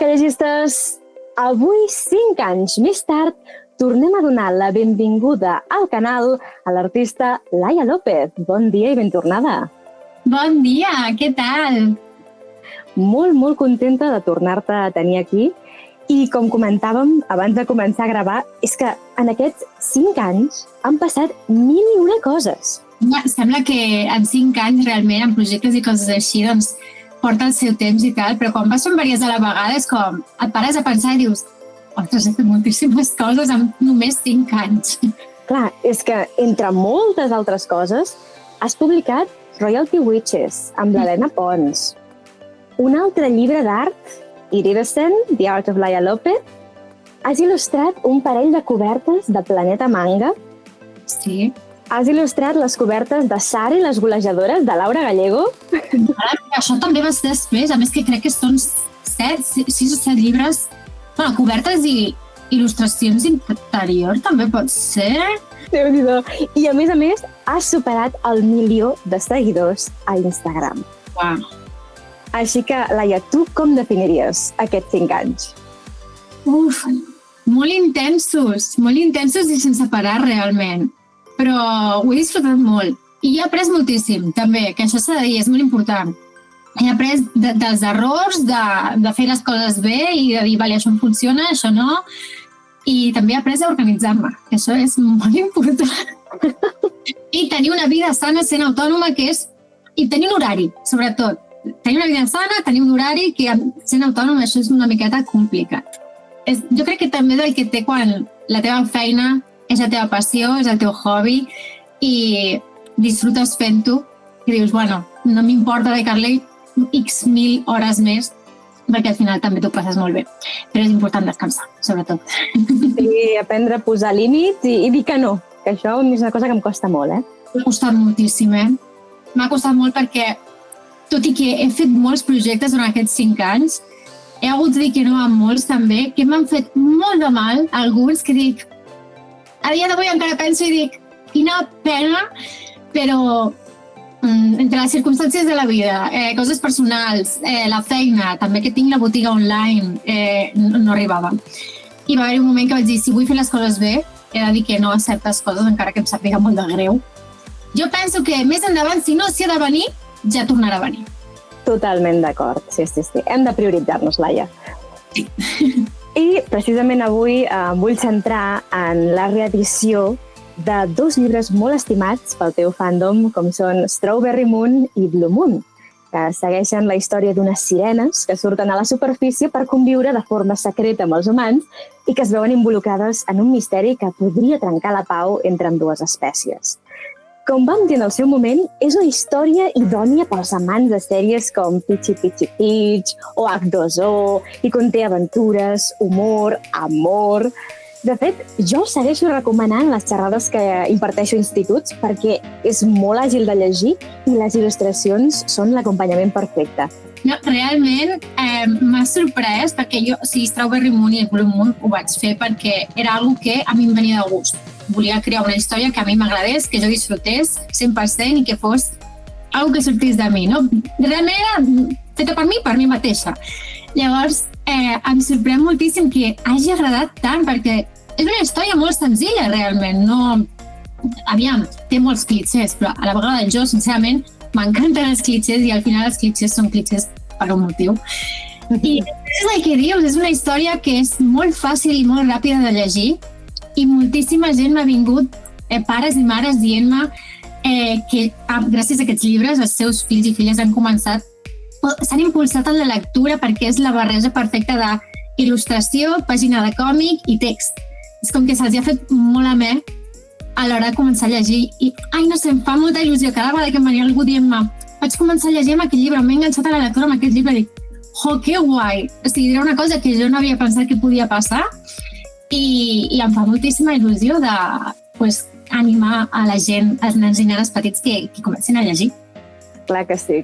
que llegistes! Avui, 5 anys més tard, tornem a donar la benvinguda al canal a l'artista Laia López. Bon dia i ben tornada. Bon dia, què tal? Molt contenta de tornar-te a tenir aquí. I com comentàvem abans de començar a gravar, és que en aquests 5 anys han passat 1001 coses. Sembla que en 5 anys realment en projectes i coses així doncs porta el seu temps i tal, però quan vas fent diverses a la vegada és com et pares a pensar i dius ostres, he fet moltíssimes coses en només 5 anys. Clar, és que entre moltes altres coses has publicat Royalty Witches amb l'Helena Pons, un altre llibre d'art, Iridescent, The Art of Laia López. Has il·lustrat un parell de cobertes de Planeta Manga. Sí. Has il·lustrat les cobertes de Sara i les golejadores de Laura Gallego. Això també va ser després, a més que crec que són 6 o 7 llibres, bueno, cobertes i il·lustracions interior també pot ser. Déu-n'hi-do. I a més, has superat el 1.000.000 de seguidors a Instagram. Uau. Així que, Laia, tu com definiries aquests 5 anys? Uf, molt intensos i sense parar realment. Però ho he disfrutat molt. I he après moltíssim, també, que això s'ha de dir, és molt important. He après dels errors, de fer les coses bé i de dir, vale, això em funciona, això no. I també he après a organitzar-me, que això és molt important. I tenir una vida sana sent autònoma, i tenir un horari, sobretot. Tenir una vida sana, tenir un horari, que sent autònoma això és una miqueta complicat. Jo crec que també és el que té quan la teva feina és la teva passió, és el teu hobby i disfrutes fent-ho i dius, bueno, no m'importa dedicar-li X mil hores més perquè al final també t'ho passes molt bé. Però és important descansar, sobretot. Sí, aprendre a posar límits i dir que no, que això és una cosa que em costa molt, M'ha costat moltíssim, M'ha costat molt perquè, tot i que he fet molts projectes durant aquests 5 anys, he hagut de dir que no a molts també, que m'han fet molt de mal, alguns que dic, a dia d'avui encara penso i dic, quina pena, però entre les circumstàncies de la vida, coses personals, la feina, també que tinc la botiga online, no arribava. I va haver un moment que vaig dir, si vull fer les coses bé, he de dir que no a certes coses, encara que em sàpiga molt de greu. Jo penso que més endavant, si no s'hi ha de venir, ja tornarà a venir. Totalment d'acord, sí. Hem de prioritzar-nos, Laia. Sí. I precisament avui vull centrar en la reedició de 2 llibres molt estimats pel teu fandom, com són Strawberry Moon i Blue Moon, que segueixen la història d'unes sirenes que surten a la superfície per conviure de forma secreta amb els humans i que es veuen involucrades en un misteri que podria trencar la pau entre ambdues espècies. Com vam dir en el seu moment, és una història idònia pels amants de sèries com Peachy Peachy Peach o H2O i conté aventures, humor, amor. De fet, jo segueixo recomanant les xerrades que imparteixo a instituts perquè és molt àgil de llegir i les il·lustracions són l'acompanyament perfecte. No, realment m'ha sorprès perquè jo, Strawberry Moon i Blue Moon ho vaig fer perquè era una cosa que a mi em venia de gust. Volia crear una història que a mi m'agradés, que jo disfrutés 100% i que fos una cosa que sortís de mi. No? Realment era feta per mi mateixa. Llavors, em sorprèn moltíssim que hagi agradat tant, perquè és una història molt senzilla, realment. No... Aviam, té molts clichés, però a la vegada jo, sincerament, m'encanten els clichés i al final els clichés són clichés per un motiu. I és el que dius, és una història que és molt fàcil i molt ràpida de llegir i moltíssima gent m'ha vingut, pares i mares, dient-me que gràcies a aquests llibres els seus fills i filles han començat, s'han impulsat en la lectura perquè és la barreja perfecta d'il·lustració, pàgina de còmic i text. És com que se'ls ha fet molt amè a l'hora de començar a llegir i, no sé, em fa molta il·lusió. Cada vegada que em venia algú dient-me vaig començar a llegir amb aquest llibre, m'he enganxat a la lectura amb aquest llibre i dic, que guai! O sigui, era una cosa que jo no havia pensat que podia passar i em fa moltíssima il·lusió de animar a la gent, als nens i nenes petits que comencin a llegir. Clar que sí.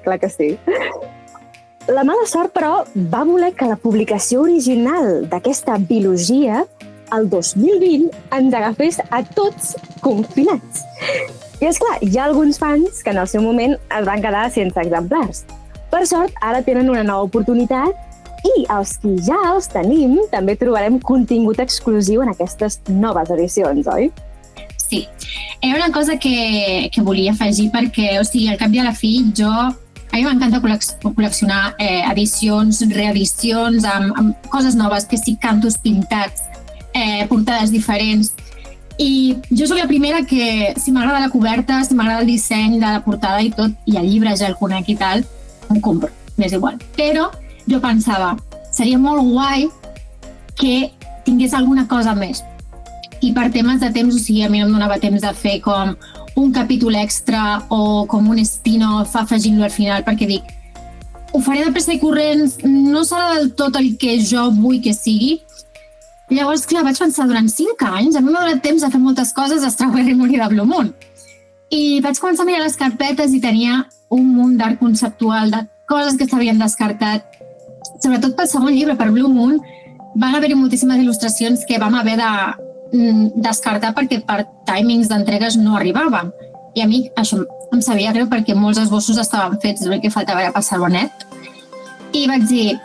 La mala sort, però, va voler que la publicació original d'aquesta bilogia el 2020 ens agafés a tots confinats. I esclar, hi ha alguns fans que en el seu moment es van quedar sense exemplars. Per sort, ara tenen una nova oportunitat I els qui ja els tenim també trobarem contingut exclusiu en aquestes noves edicions, oi? Sí, era una cosa que volia afegir perquè, o sigui, al cap i a la fi, a mi m'encanta col·leccionar edicions, reedicions, amb coses noves, que sí, cantos pintats, portades diferents. I jo soc la primera que, si m'agrada la coberta, si m'agrada el disseny de la portada i tot, i el llibre ja el conec i tal, em compro, m'és igual. Però jo pensava, seria molt guai que tingués alguna cosa més. I per temes de temps, o sigui, a mi no em donava temps de fer com un capítol extra o com un spin-off afegint-lo al final, perquè dic, ho faré de pressa i corrents, no serà del tot el que jo vull que sigui. Llavors, clar, vaig pensar, durant 5 anys, a mi m'ha donat temps de fer moltes coses de Strawberry Moon i de Blue Moon. I vaig començar a mirar les carpetes i tenia un munt d'art conceptual, de coses que s'havien descartat. Sobretot pel segon llibre, per Blue Moon, van haver-hi moltíssimes il·lustracions que vam haver de descartar perquè per timings d'entregues no arribaven. I a mi això em sabia greu perquè molts esbossos estaven fets, el que faltava era passar-ho net. I vaig dir,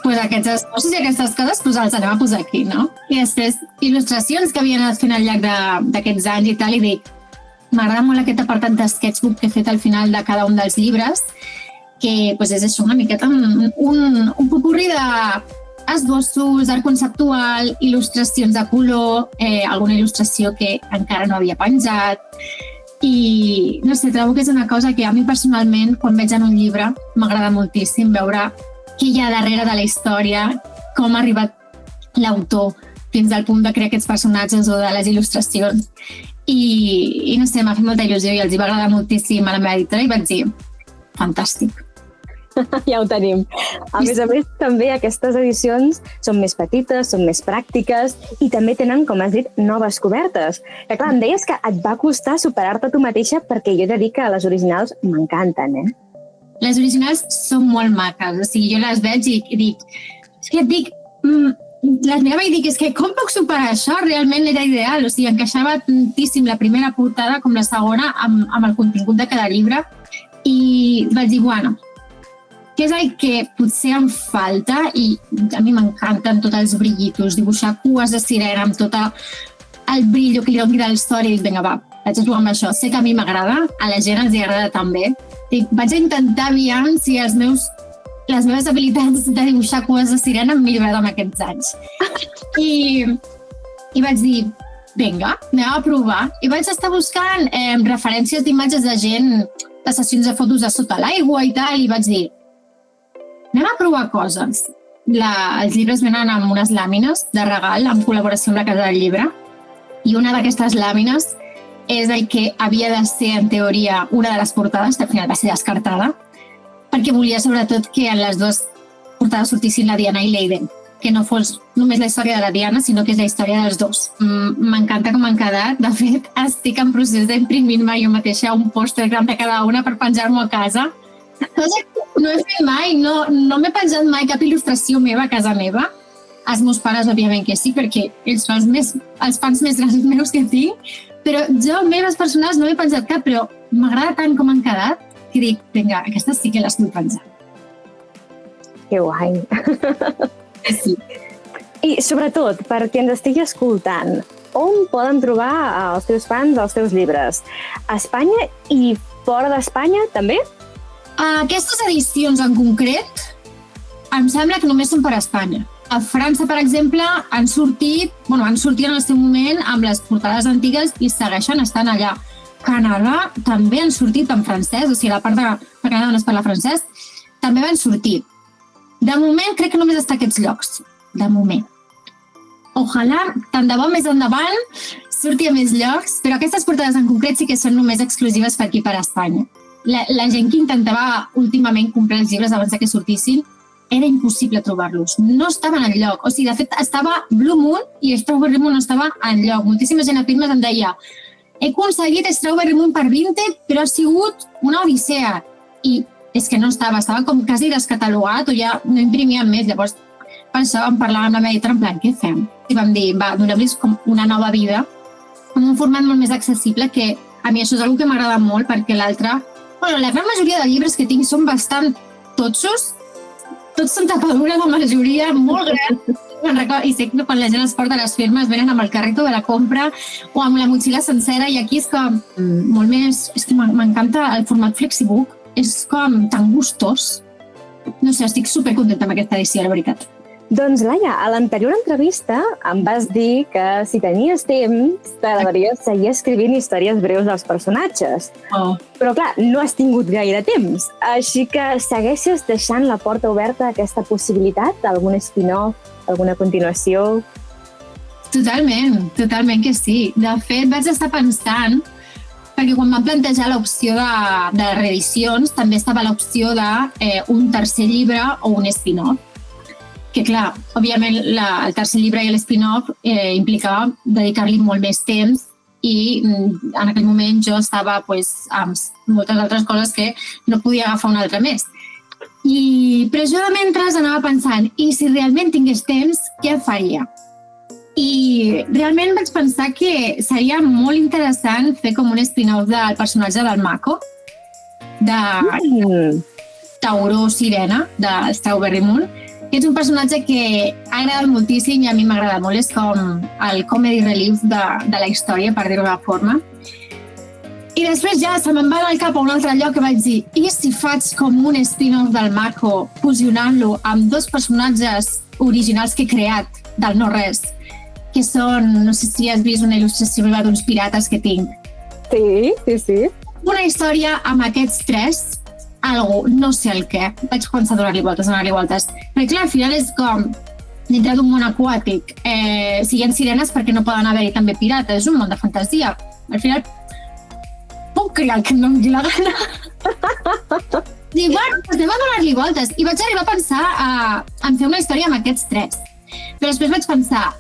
pues aquests esbossos i aquestes coses pues els anem a posar aquí, no? I després, il·lustracions que havien anat fent al llarg d'aquests anys i tal, i dic, m'agrada molt aquest apartat de sketchbook que he fet al final de cada un dels llibres, que pues, és això, una miqueta un popurri d'esbossos, art conceptual, il·lustracions de color, alguna il·lustració que encara no havia penjat. I no sé, trobo que és una cosa que a mi personalment, quan veig en un llibre, m'agrada moltíssim veure què hi ha darrere de la història, com ha arribat l'autor fins al punt de crear aquests personatges o de les il·lustracions. I no sé, m'ha fet molta il·lusió i els hi va agradar moltíssim a la meva editora i vaig dir, fantàstic. Ja ho tenim. A més, també aquestes edicions són més petites, són més pràctiques i també tenen, com has dit, noves cobertes. Que clar, em deies que et va costar superar-te tu mateixa perquè jo he de dir que les originals m'encanten, eh? Les originals són molt maques, o sigui, jo les veig i dic, és que et dic, les mirava i dic, és que com puc superar això? Realment era ideal, o sigui, encaixava tantíssim la primera portada com la segona amb el contingut de cada llibre i vaig dir, bueno, què és el que potser em falta i a mi m'encanten tots els brillitos, dibuixar cues de sirena amb tot el brillo que li doni de la història i dic, vinga, va, vaig a jugar amb això. Sé que a mi m'agrada, a la gent els agrada també. Dic, vaig a intentar aviam si les meves habilitats de dibuixar cues de sirena han millorat amb aquests anys. I vaig dir, vinga, anem a provar. I vaig estar buscant referències d'imatges de gent, de sessions de fotos de sota l'aigua i tal, i vaig dir, anem a provar coses. Els llibres venen amb unes làmines de regal en col·laboració amb la Casa del Llibre i una d'aquestes làmines és el que havia de ser, en teoria, una de les portades, que al final va ser descartada, perquè volia sobretot que en les dues portades sortissin la Diana i l'Aiden, que no fos només la història de la Diana, sinó que és la història dels dos. M'encanta com han quedat. De fet, estic en procés d'imprimir-me jo mateixa un pòster gran de cada una per penjar-m'ho a casa. No he fet mai, no m'he penjat mai cap il·lustració meva a casa meva. Els meus pares, òbviament que sí, perquè ells són els fans més grans meus que tinc, però jo, meves personals, no m'he penjat cap, però m'agrada tant com han quedat que dic, vinga, aquestes sí que les vull penjar. Que guai! Sí. I sobretot, per qui ens estigui escoltant, on poden trobar els teus fans els teus llibres? A Espanya i fora d'Espanya, també? Aquestes edicions en concret em sembla que només són per a Espanya. A França, per exemple, han sortit en el seu moment amb les portades antigues i segueixen estant allà. Canadà també han sortit en francès, o sigui, la part de Canadà on es parla francès, també van sortir. De moment, crec que només està a aquests llocs. De moment. Ojalà, tant de bo més endavant, surti a més llocs, però aquestes portades en concret sí que són només exclusives per aquí, per a Espanya. La gent que intentava últimament comprar els llibres abans que sortissin, era impossible trobar-los. No estaven enlloc. O sigui, de fet, estava Blue Moon i Strawberry Moon no estava enlloc. Moltíssima gent a firmes em deia he aconseguit Strawberry Moon per Vinted, però ha sigut una odissea. I és que no estava com quasi descatalogat o ja no imprimien més. Llavors, per això vam parlar amb la meva editora en plan, què fem? I vam dir, va, donem-los com una nova vida amb un format molt més accessible, que a mi això és una que m'agrada molt, perquè l'altre... la gran majoria de llibres que tinc són bastant totxos, tots són tapadura, la majoria, molt gran. I sé que quan la gent es porta a les firmes venen amb el carrito de la compra o amb la motxilla sencera, i aquí és com molt més... És que m'encanta el format Flexibook, és com tan gustós. No sé, estic supercontenta amb aquesta edició, la veritat. Doncs, Laia, a l'anterior entrevista em vas dir que si tenies temps t'agradaria seguir escrivint històries breus dels personatges. Oh. Però, clar, no has tingut gaire temps. Així que segueixes deixant la porta oberta a aquesta possibilitat d'algun spin-off, alguna continuació? Totalment que sí. De fet, vaig estar pensant, perquè quan vam plantejar l'opció de reedicions, també estava l'opció d'un tercer llibre o un spin-off. Que clar, òbviament el tercer llibre i l'spin-off implicava dedicar-li molt més temps i en aquell moment jo estava amb moltes altres coses que no podia agafar un altre mes. Però jo de mentre anava pensant, i si realment tingués temps, què faria? I realment vaig pensar que seria molt interessant fer com un spin-off del personatge del Mako, de Tauró Sirena, de Strawberry Moon, que és un personatge que ha agradat moltíssim i a mi m'agrada molt. És com el comedy relief de la història, per dir-ho d'una forma. I després ja se me'n va al cap a un altre lloc que vaig dir, i si faig com un spin-off del Mako, fusionant-lo amb dos personatges originals que he creat del no-res, que són, no sé si has vist una il·lustració d'uns pirates que tinc. Sí. Una història amb aquests tres, no sé el què. Vaig començar a donar-li voltes. Perquè clar, al final és com dintre d'un món aquàtic. Si hi ha sirenes, perquè no poden haver-hi també pirates? És un món de fantasia. Al final, puc crear el que em doni la gana. Dic, bueno, anem a donar-li voltes. I vaig arribar a pensar en fer una història amb aquests tres. Però després vaig pensar,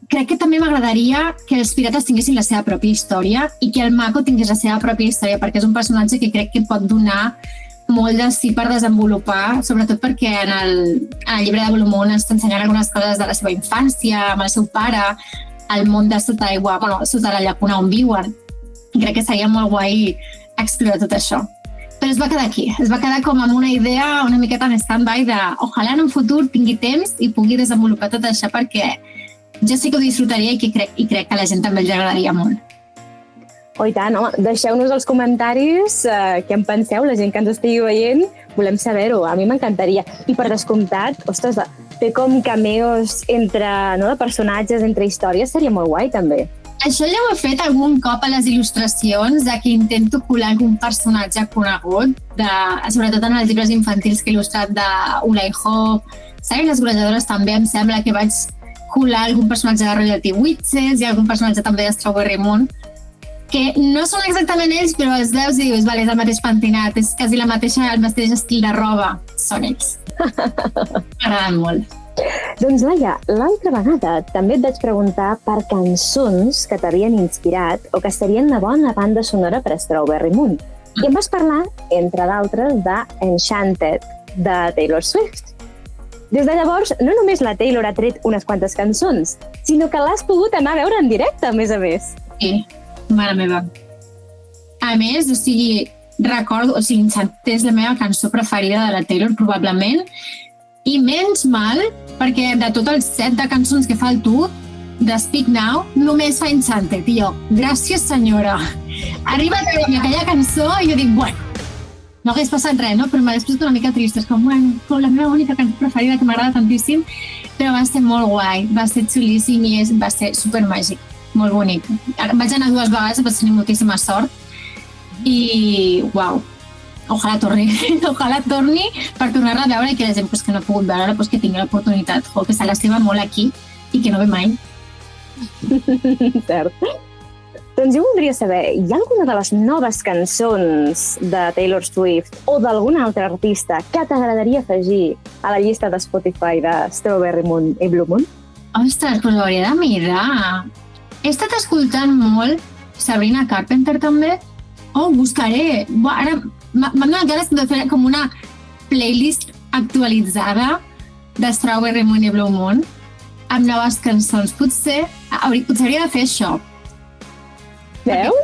crec que també m'agradaria que els pirates tinguessin la seva pròpia història i que el Mako tingués la seva pròpia història, perquè és un personatge que crec que pot donar molt de sí per desenvolupar, sobretot perquè en el llibre de Blue Moon ens ensenyen algunes coses de la seva infància, amb el seu pare, el món de sota aigua, sota la llacuna on viuen. I crec que seria molt guai explorar tot això. Però es va quedar aquí, es va quedar com amb una idea una miqueta en stand-by de ojalà en un futur tingui temps i pugui desenvolupar tot això, perquè jo sí que ho disfrutaria i crec que a la gent també els agradaria molt. Oh, i tant, home, deixeu-nos als comentaris què en penseu, la gent que ens estigui veient, volem saber-ho, a mi m'encantaria. I per descomptat, ostres, fer com cameos de personatges, entre històries, seria molt guai també. Això ja ho he fet algun cop a les il·lustracions, que intento colar algun personatge conegut, sobretot en els llibres infantils que he il·lustrat d'Ulai Ho, saps? Les golejadores també em sembla que vaig colar algun personatge de Royalty Witches i algun personatge també de Strawberry Moon, que no són exactament ells, però els veus i dius, vale, és el mateix pentinat, és quasi el mateix estil de roba. Són ells. M'agraden molt. Doncs, Laia, l'altra vegada també et vaig preguntar per cançons que t'havien inspirat o que serien la bona banda sonora per a Strawberry Moon. I em vas parlar, entre d'altres, de Enchanted, de Taylor Swift. Des de llavors, no només la Taylor ha tret unes quantes cançons, sinó que l'has pogut anar a veure en directe, a més a més. Sí. Mare meva. A més, recordo, Enchanted és la meva cançó preferida de la Taylor, probablement, i menys mal, perquè de tot el set de cançons que fa el tour, de Speak Now, només fa Enchanted. I jo, gràcies senyora. Arriba a treure aquella cançó i jo dic, bueno, no hagués passat res, no? Però m'ha després una mica trista. És com, bueno, la meva única cançó preferida que m'agrada tantíssim, però va ser molt guai, va ser xulíssim i va ser supermàgic. Molt bonic. Vaig anar 2 vegades, vaig tenir moltíssima sort i, uau, ojalà torni per tornar-la a veure i que la gent que no ha pogut veure que tingui l'oportunitat o que se l'estima molt aquí i que no ve mai. Cert. Doncs jo voldria saber, hi ha alguna de les noves cançons de Taylor Swift o d'algun altre artista que t'agradaria afegir a la llista de Spotify de Strawberry Moon i Blue Moon? Ostres, doncs ho hauria de mirar. He estat escoltant molt Sabrina Carpenter també. Buscaré. Ara m'han donat ganes de fer com una playlist actualitzada de Strawberry Moon i Blue Moon amb noves cançons. Potser hauria de fer això. Veus?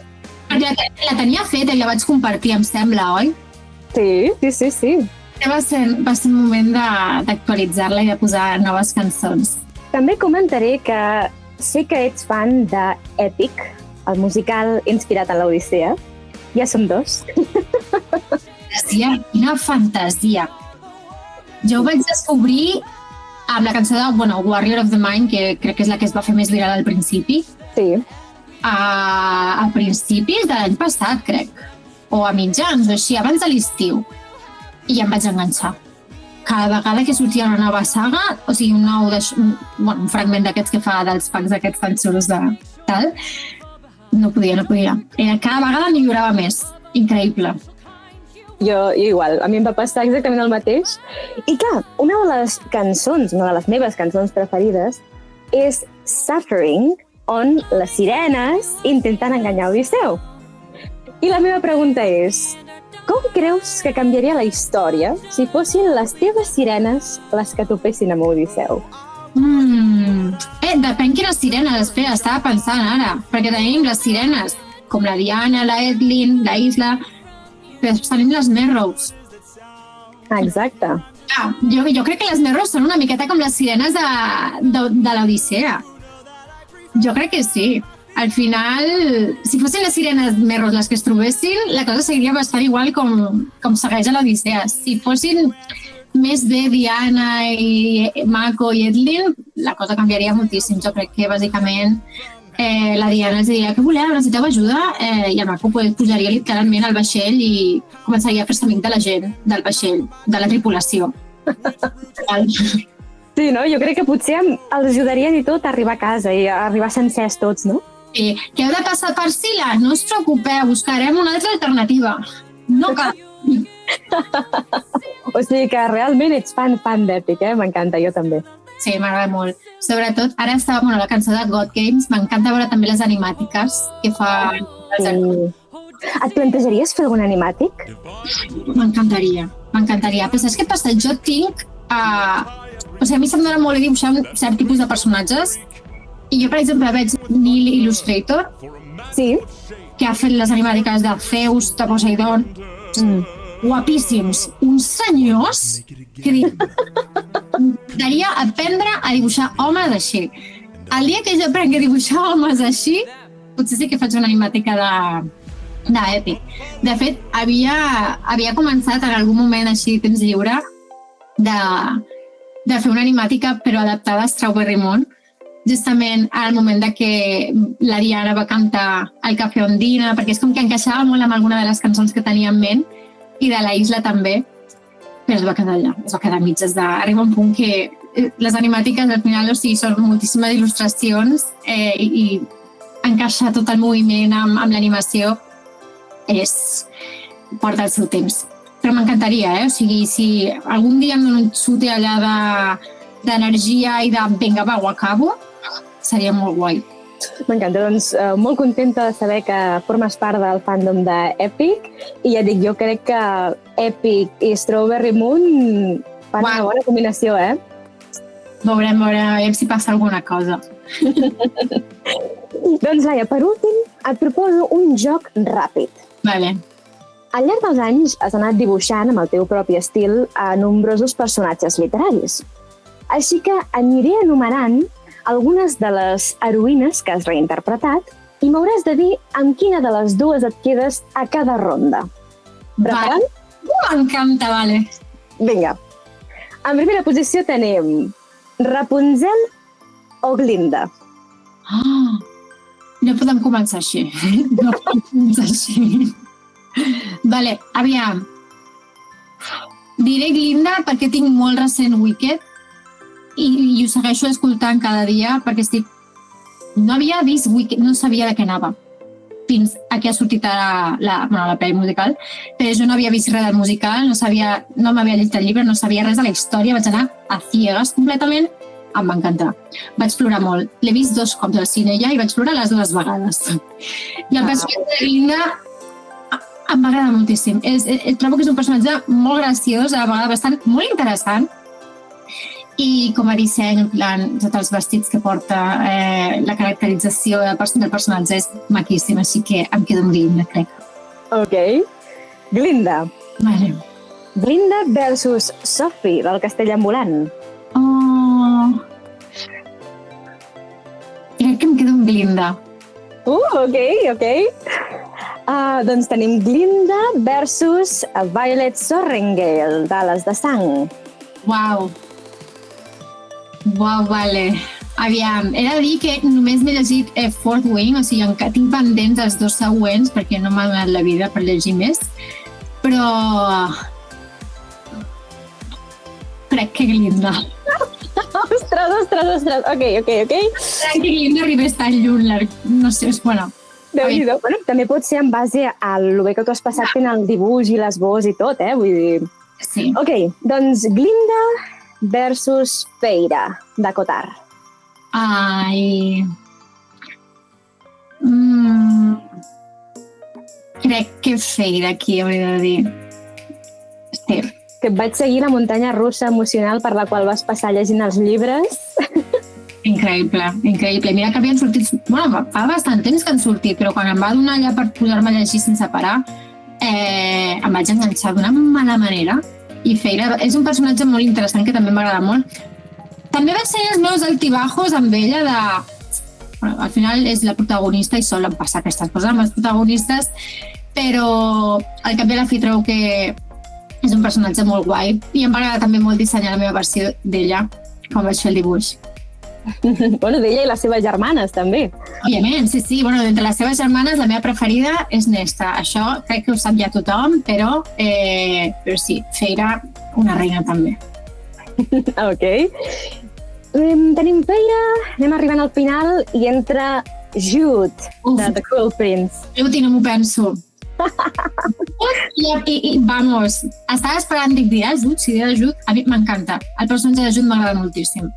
Perquè la tenia feta i la vaig compartir, em sembla, oi? Sí. Va ser un moment d'actualitzar-la i de posar noves cançons. També comentaré que sé que ets fan de Epic, el musical inspirat en l'Odissea. Ja som dos. Fantasia, quina fantasia! Jo ho vaig descobrir amb la cançó de Warrior of the Mind, que crec que és la que es va fer més viral al principi. Sí. A principis de l'any passat, crec. O a mitjans, o així, abans de l'estiu. I em vaig enganxar. Cada vegada que sortia una nova saga, o sigui, un fragment d'aquests que fa dels packs aquests tan xulos de tal, no podia. Cada vegada millorava més. Increïble. Jo igual, a mi em va passar exactament el mateix. I clar, una de les meves cançons preferides és Suffering, on les sirenes intenten enganyar Odisseu. I la meva pregunta és, com creus que canviaria la història si fossin les teves sirenes les que topessin amb Odisseu? Depèn quines sirenes. Espera, estava pensant ara, perquè tenim les sirenes com la Diana, la Edlin, la Isla, però tenim les Merrows. Exacte. Jo crec que les Merrows són una miqueta com les sirenes de l'Odissea. Jo crec que sí. Al final, si fossin les sirenes Merrows les que es trobessin, la cosa seguiria bastant igual com segueix a l'Odissea. Si fossin més bé Diana i Mako i Edlin, la cosa canviaria moltíssim. Jo crec que, bàsicament, la Diana els diria que voleu, necessiteu ajuda, i el Mako pujaria literalment al vaixell i començaria a fer-se amic de la gent del vaixell, de la tripulació. Sí, no? Jo crec que potser els ajudarien i tot a arribar a casa i a arribar sencers tots, no? Sí. Què heu de passar per Sila? No us preocupeu, buscarem una altra alternativa. No cal. O sigui que realment ets fan d'Epic, M'encanta, jo també. Sí, m'agrada molt. Sobretot, ara estava la cançó de God Games, m'encanta veure també les animàtiques que fa... Sí. Et plantejaries fer algun animàtic? M'encantaria. Però saps què passa? Jo tinc... O sigui, a mi se'm dona molt dibuixar un cert tipus de personatges i jo, per exemple, veig Neil Illustrator, sí, que ha fet les animàtiques de Zeus, de Poseidon, guapíssims, uns senyors que dic, m'agradaria aprendre a dibuixar homes així. El dia que jo aprengui a dibuixar homes així, potser sí que faig una animàtica d'Epic. De fet, havia començat en algun moment així, temps lliure, de fer una animàtica però adaptada a Strawberry Moon, justament al moment que la Diana va cantar el Café Ondina, perquè és com que encaixava molt amb alguna de les cançons que tenia en ment, i de la Isla també, però es va quedar allà, es va quedar a mitges arriba un punt que les animàtiques al final, o sigui, són moltíssimes il·lustracions i encaixar tot el moviment amb l'animació porta el seu temps. Però m'encantaria, o sigui, si algun dia em dono un xute allà d'energia i de vinga, va, ho acabo, seria molt guai. M'encanta, doncs molt contenta de saber que formes part del fandom d'Epic i ja dic, jo crec que Epic i Strawberry Moon fan una bona combinació, Veurem si passa alguna cosa. Doncs, Laia, per últim, et proposo un joc ràpid. Vale. Al llarg dels anys has anat dibuixant amb el teu propi estil a nombrosos personatges literaris. Així que aniré enumerant algunes de les heroïnes que has reinterpretat i m'hauràs de dir amb quina de les dues et quedes a cada ronda. Preparat? M'encanta, vale. Vinga. En primera posició tenim Rapunzel o Glinda. No podem començar així. Vale, aviam. Diré Glinda perquè tinc molt recent Wicked i ho segueixo escoltant cada dia perquè no havia vist Wicked, no sabia de què anava fins a que ha sortit ara la pel·li musical, però jo no havia vist res del musical, no m'havia llegit el llibre, no sabia res de la història, vaig anar a ciegues completament, em va encantar. Vaig plorar molt. L'he vist 2 cops al cine ja i vaig plorar les 2 vegades. I el personatge de Glinda em va agradar moltíssim. Trobo que és un personatge molt graciós, a la vegada bastant molt interessant, i com a disseny, en plan, tots els vestits que porta, la caracterització del personatge és maquíssima, així que em quedo amb Glinda, crec. Ok. Glinda. Vale. Glinda versus Sophie, del Castell Ambulant. Oh... Crec que em quedo amb Glinda. Ok. Doncs tenim Glinda versus Violet Sorrengail, d'Ales de Sang. Uau, vale. Aviam, he de dir que només m'he llegit Fourth Wing, o sigui, encara tinc pendents els 2 següents perquè no m'ha donat la vida per llegir més, però crec que Glinda. Ostres. Ok. Crec que Glinda arribés tan lluny, no sé, bueno... Déu-n'hi-do. Bueno, també pot ser en base a lo bé que tu has passat fent el dibuix i l'esbós i tot, vull dir... Sí. Ok, doncs Glinda versus Feyre, de Cotar. Ai... Crec que Feyre aquí, hauria de dir. Sí. Que et vaig seguir la muntanya russa emocional per la qual vas passar llegint els llibres. Increïble. Mira que havien sortit... Bueno, fa bastant temps que han sortit, però quan em va donar allà per posar-me a llegir sense parar, em vaig enganxar d'una mala manera. I Feyre és un personatge molt interessant que també m'agrada molt. També vaig tenir els meus altibajos amb ella de... Bueno, al final és la protagonista i solen passar aquestes coses amb els protagonistes, però al cap i a la fi trobo que és un personatge molt guai i em va agradar també molt dissenyar la meva versió d'ella quan vaig fer el dibuix. Bueno, d'ella i les seves germanes, també. Òbviament, sí. Bueno, d'entre les seves germanes, la meva preferida és Nesta. Això crec que ho sap ja tothom, però sí, Feyre, una reina també. Ok. Tenim Feyre, anem arribant al final i entra Jude, de The Cruel Prince. Jude, i no m'ho penso. I vamos, estava esperant, dirà Jude, si dirà Jude, a mi m'encanta. El personatge de Jude m'agrada moltíssim.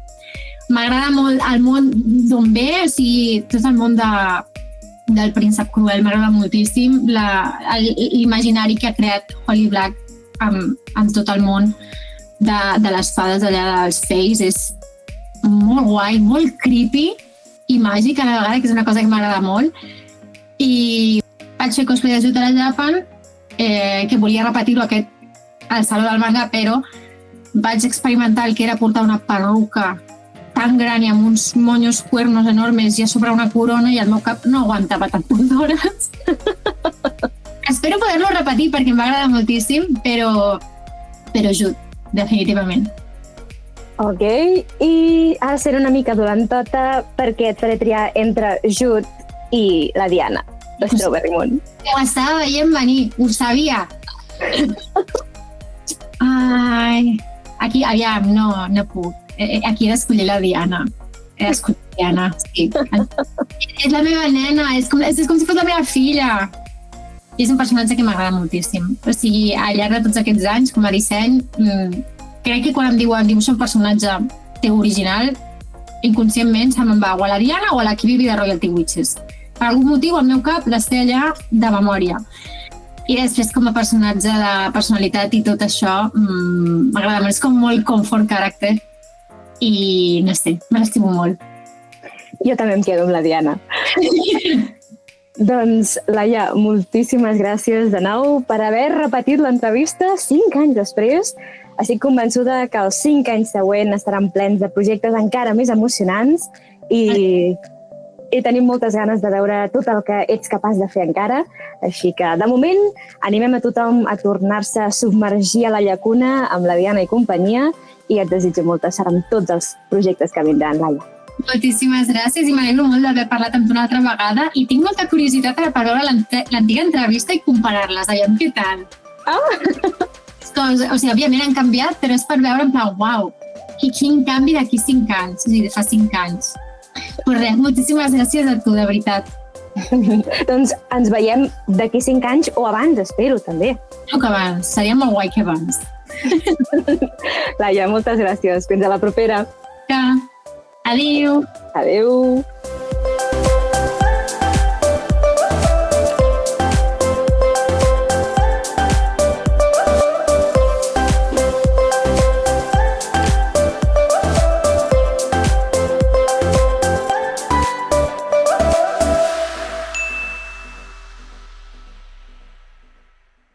M'agrada molt el món d'on ve, o sigui, tot el món del príncep cruel m'agrada moltíssim. L'imaginari que ha creat Holly Black amb tot el món de les fades allà dels Fays és molt guai, molt creepy i màgic a la vegada, que és una cosa que m'agrada molt. I vaig fer cosplay de Jude a la Japan, que volia repetir-ho al Saló del Manga, però vaig experimentar el que era portar una perruca tan gran i amb uns moños cuernos enormes i a sobre una corona i el meu cap no aguantava tantes hores. Espero poder-lo repetir perquè em va agradar moltíssim, però Jude, definitivament. Ok, i ara seré una mica dolentota perquè et faré triar entre Jude i la Diana, de Strawberry Moon. Ho estava veient venir, ho sabia. Ai, aquí, aviam, no puc. Aquí he d'escollir la Diana. Sí. És la meva nena, és com si fos la meva filla. I és un personatge que m'agrada moltíssim. O sigui, al llarg de tots aquests anys, com a disseny, crec que quan em diuen dibuixa un personatge teu original, inconscientment se me'n va o a la Diana o a la Kibibi de Royalty Witches. Per algun motiu, al meu cap, les té allà de memòria. I després, com a personatge de personalitat i tot això, m'agrada molt. És com molt comfort character. I no sé, me l'estimo molt. Jo també em quedo amb la Diana. Doncs, Laia, moltíssimes gràcies de nou per haver repetit l'entrevista 5 anys després. Estic convençuda que els 5 anys següents estaran plens de projectes encara més emocionants i tenim moltes ganes de veure tot el que ets capaç de fer encara. Així que, de moment, animem a tothom a tornar-se a submergir a la llacuna amb la Diana i companyia i et desitjo molta sort amb tots els projectes que vindran, Laia. Moltíssimes gràcies i m'alegro molt d'haver parlat amb tu una altra vegada i tinc molta curiositat per veure l'antiga entrevista i comparar-les, aviam què tal. O sigui, òbviament han canviat, però és per veure en plan, uau, quin canvi d'aquí 5 anys, o sigui, de fa 5 anys. Però res, moltíssimes gràcies a tu, de veritat. Doncs ens veiem d'aquí 5 anys o abans, espero, també. No que abans, seria molt guai que abans. Laia, moltes gràcies. Fins a la propera. Adéu. Adéu.